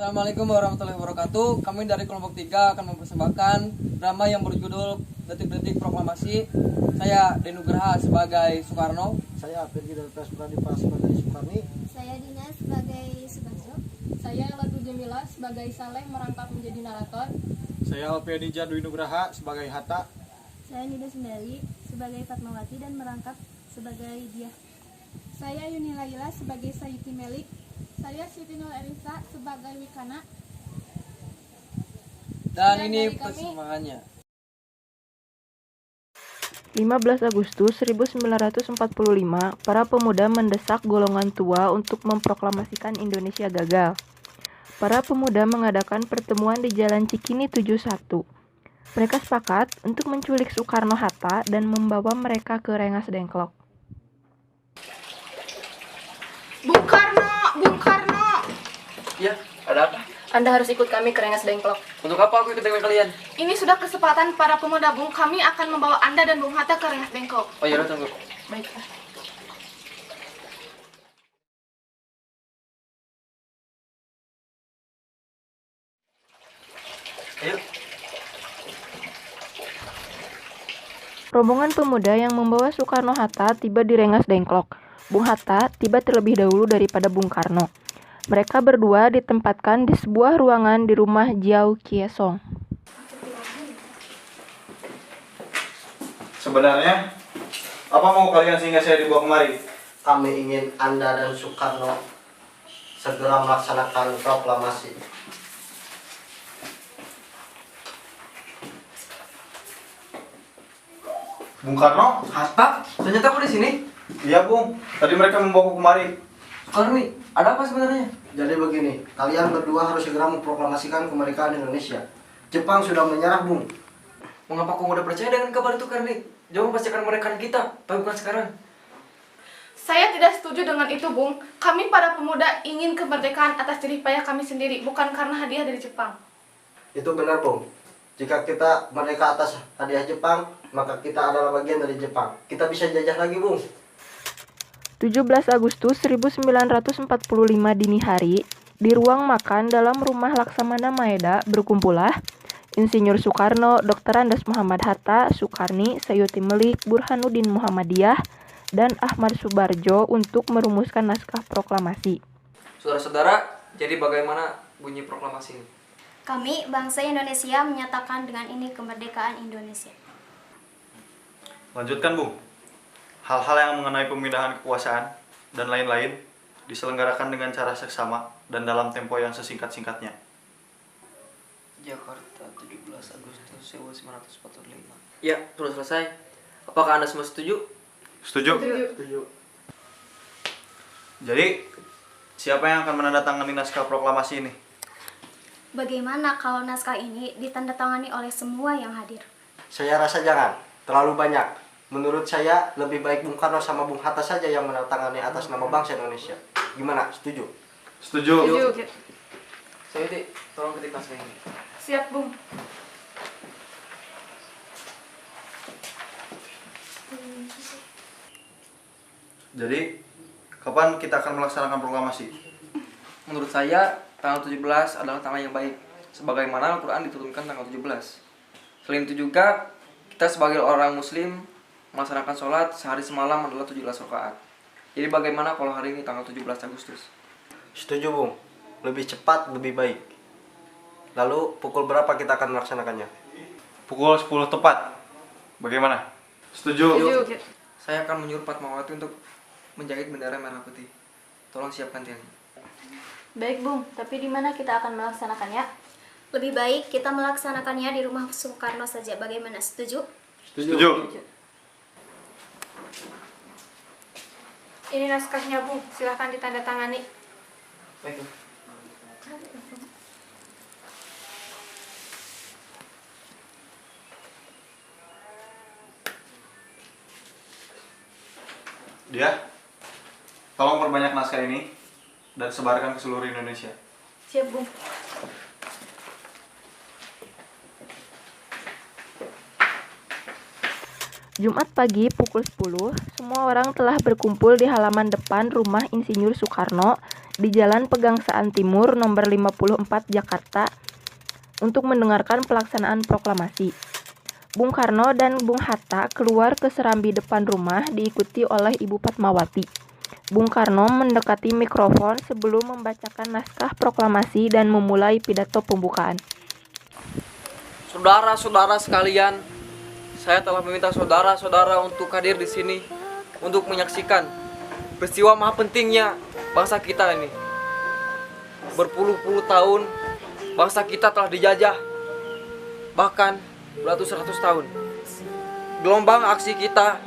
Assalamualaikum warahmatullahi wabarakatuh. Kami dari kelompok 3 akan mempersembahkan drama yang berjudul Detik-Detik Proklamasi. Saya Denugraha sebagai Soekarno. Saya Pergi dari Pradipa sebagai Soekarni. Saya Dina sebagai Subarjo. Saya Latu Jamila sebagai Saleh merangkap menjadi narator. Saya Alpianija Dwi Nugraha sebagai Hatta. Saya Nida Sundari sebagai Fatmawati dan merangkap sebagai Diah. Saya Yuni Laila sebagai Sayuti Melik. Saya Siti Nur Elisa sebagai Wikana. Dan ini dari kami- persembahannya. 15 Agustus 1945, para pemuda mendesak golongan tua untuk memproklamasikan Indonesia gagal. Para pemuda mengadakan pertemuan di Jalan Cikini 71. Mereka sepakat untuk menculik Soekarno-Hatta dan membawa mereka ke Rengas Dengklok. Bung Karno! Ya, ada apa? Anda harus ikut kami ke Rengas Dengklok. Untuk apa aku ikut dengan kalian? Ini sudah kesepakatan para pemuda, Bung. Kami akan membawa Anda dan Bung Hatta ke Rengas Dengklok. Oh ya, tunggu. Baiklah. Ayo. Rombongan pemuda yang membawa Soekarno-Hatta tiba di Rengas Dengklok. Bung Hatta tiba terlebih dahulu daripada Bung Karno. Mereka berdua ditempatkan di sebuah ruangan di rumah Jiao Kiesong. Sebenarnya, apa mau kalian sehingga saya dibawa kemari? Kami ingin Anda dan Soekarno segera melaksanakan proklamasi. Bung Karno? Hatta? Ternyata aku di sini. Iya, Bung. Tadi mereka membawaku kemari. Soekarni, ada apa sebenarnya? Jadi begini, kalian berdua harus segera memproklamasikan kemerdekaan Indonesia. Jepang sudah menyerah, Bung. Mengapa kau mudah percaya dengan kabar itu, Karni? Jauh pasti akan merekan kita, tapi bukan sekarang. Saya tidak setuju dengan itu, Bung. Kami para pemuda ingin kemerdekaan atas jerih payah kami sendiri, bukan karena hadiah dari Jepang. Itu benar, Bung. Jika kita merdeka atas hadiah Jepang, maka kita adalah bagian dari Jepang. Kita bisa jajah lagi, Bung. 17 Agustus 1945 dini hari, di ruang makan dalam rumah Laksamana Maeda berkumpullah Insinyur Soekarno, Dr. Andes Muhammad Hatta, Soekarni, Sayuti Melik, Burhanuddin Muhammadiyah, dan Ahmad Subarjo untuk merumuskan naskah proklamasi. Saudara-saudara, jadi bagaimana bunyi proklamasi ini? Kami, bangsa Indonesia, menyatakan dengan ini kemerdekaan Indonesia. Lanjutkan, Bung. Hal-hal yang mengenai pemindahan kekuasaan dan lain-lain diselenggarakan dengan cara seksama dan dalam tempo yang sesingkat-singkatnya. Jakarta, 17 Agustus 1945. Ya, sudah selesai. Apakah Anda semua setuju? Setuju? Jadi, siapa yang akan menandatangani naskah proklamasi ini? Bagaimana kalau naskah ini ditandatangani oleh semua yang hadir? Saya rasa jangan, terlalu banyak. Menurut saya, lebih baik Bung Karno sama Bung Hatta saja yang menandatangani atas nama bangsa Indonesia. Gimana? Setuju? Setuju. Sayuti, tolong ketik naskah ini. Siap, Bung. Jadi, kapan kita akan melaksanakan proklamasi? Menurut saya, tanggal 17 adalah tanggal yang baik. Sebagaimana Al-Quran diturunkan tanggal 17. Selain itu juga, kita sebagai orang muslim melaksanakan sholat sehari semalam adalah 17 rakaat. Jadi bagaimana kalau hari ini tanggal 17 Agustus? Setuju, Bung. Lebih cepat, lebih baik. Lalu, pukul berapa kita akan melaksanakannya? Pukul 10 tepat. Bagaimana? Setuju. Saya akan menyuruh Fatmawati untuk menjahit bendera merah putih. Tolong siapkan tiangnya. Baik, Bung. Tapi di mana kita akan melaksanakannya? Lebih baik kita melaksanakannya di rumah Soekarno saja. Bagaimana? Setuju? Setuju. Ini naskahnya, Bung. Silahkan ditandatangani. Baik. Dia, tolong perbanyak naskah ini dan sebarkan ke seluruh Indonesia. Siap, Bung. Jumat pagi pukul 10, semua orang telah berkumpul di halaman depan rumah Insinyur Soekarno di Jalan Pegangsaan Timur nomor 54 Jakarta untuk mendengarkan pelaksanaan proklamasi. Bung Karno dan Bung Hatta keluar ke serambi depan rumah diikuti oleh Ibu Fatmawati. Bung Karno mendekati mikrofon sebelum membacakan naskah proklamasi dan memulai pidato pembukaan. Saudara-saudara sekalian, saya telah meminta saudara-saudara untuk hadir di sini untuk menyaksikan peristiwa maha pentingnya bangsa kita ini. Berpuluh-puluh tahun bangsa kita telah dijajah, bahkan beratus-ratus tahun. Gelombang aksi kita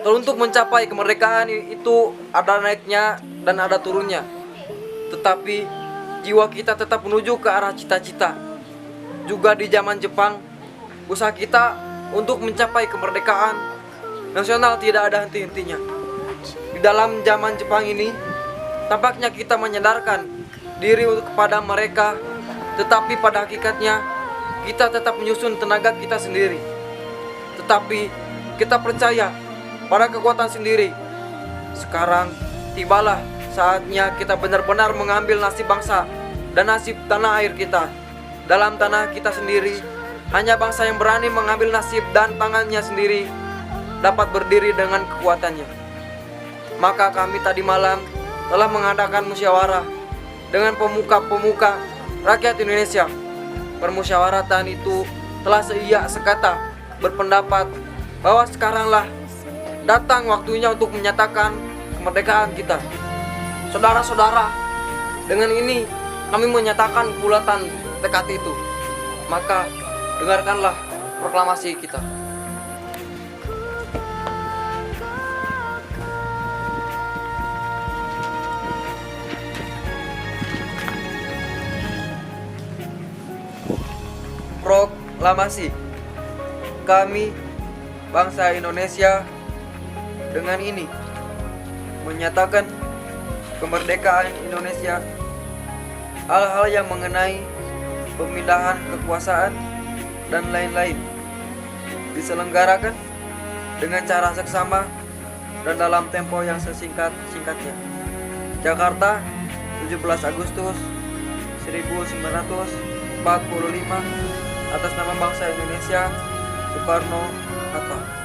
untuk mencapai kemerdekaan itu ada naiknya dan ada turunnya. Tetapi jiwa kita tetap menuju ke arah cita-cita. Juga di zaman Jepang, usaha kita untuk mencapai kemerdekaan nasional tidak ada henti-hentinya. Di dalam zaman Jepang ini, tampaknya kita menyadarkan diri kepada mereka, tetapi pada hakikatnya kita tetap menyusun tenaga kita sendiri. Tetapi kita percaya pada kekuatan sendiri. Sekarang tibalah saatnya kita benar-benar mengambil nasib bangsa dan nasib tanah air kita. Dalam tanah kita sendiri, hanya bangsa yang berani mengambil nasib dan tangannya sendiri dapat berdiri dengan kekuatannya. Maka kami tadi malam telah mengadakan musyawarah dengan pemuka-pemuka rakyat Indonesia. Permusyawaratan itu telah seiak sekata berpendapat bahwa sekaranglah datang waktunya untuk menyatakan kemerdekaan kita. Saudara-saudara, dengan ini kami menyatakan bulatan tekad itu. Maka dengarkanlah proklamasi kita. Proklamasi. Kami, bangsa Indonesia, dengan ini menyatakan kemerdekaan Indonesia. Hal-hal yang mengenai pemindahan kekuasaan dan lain-lain diselenggarakan dengan cara seksama dan dalam tempo yang sesingkat-singkatnya. Jakarta, 17 Agustus 1945, atas nama bangsa Indonesia, Soekarno-Hatta.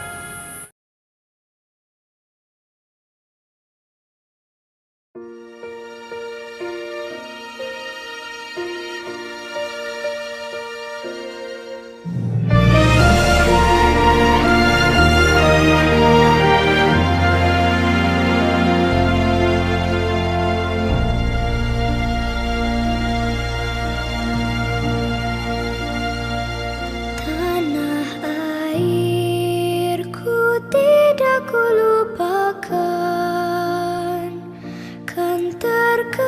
Tidak kulupakan, kan terkenal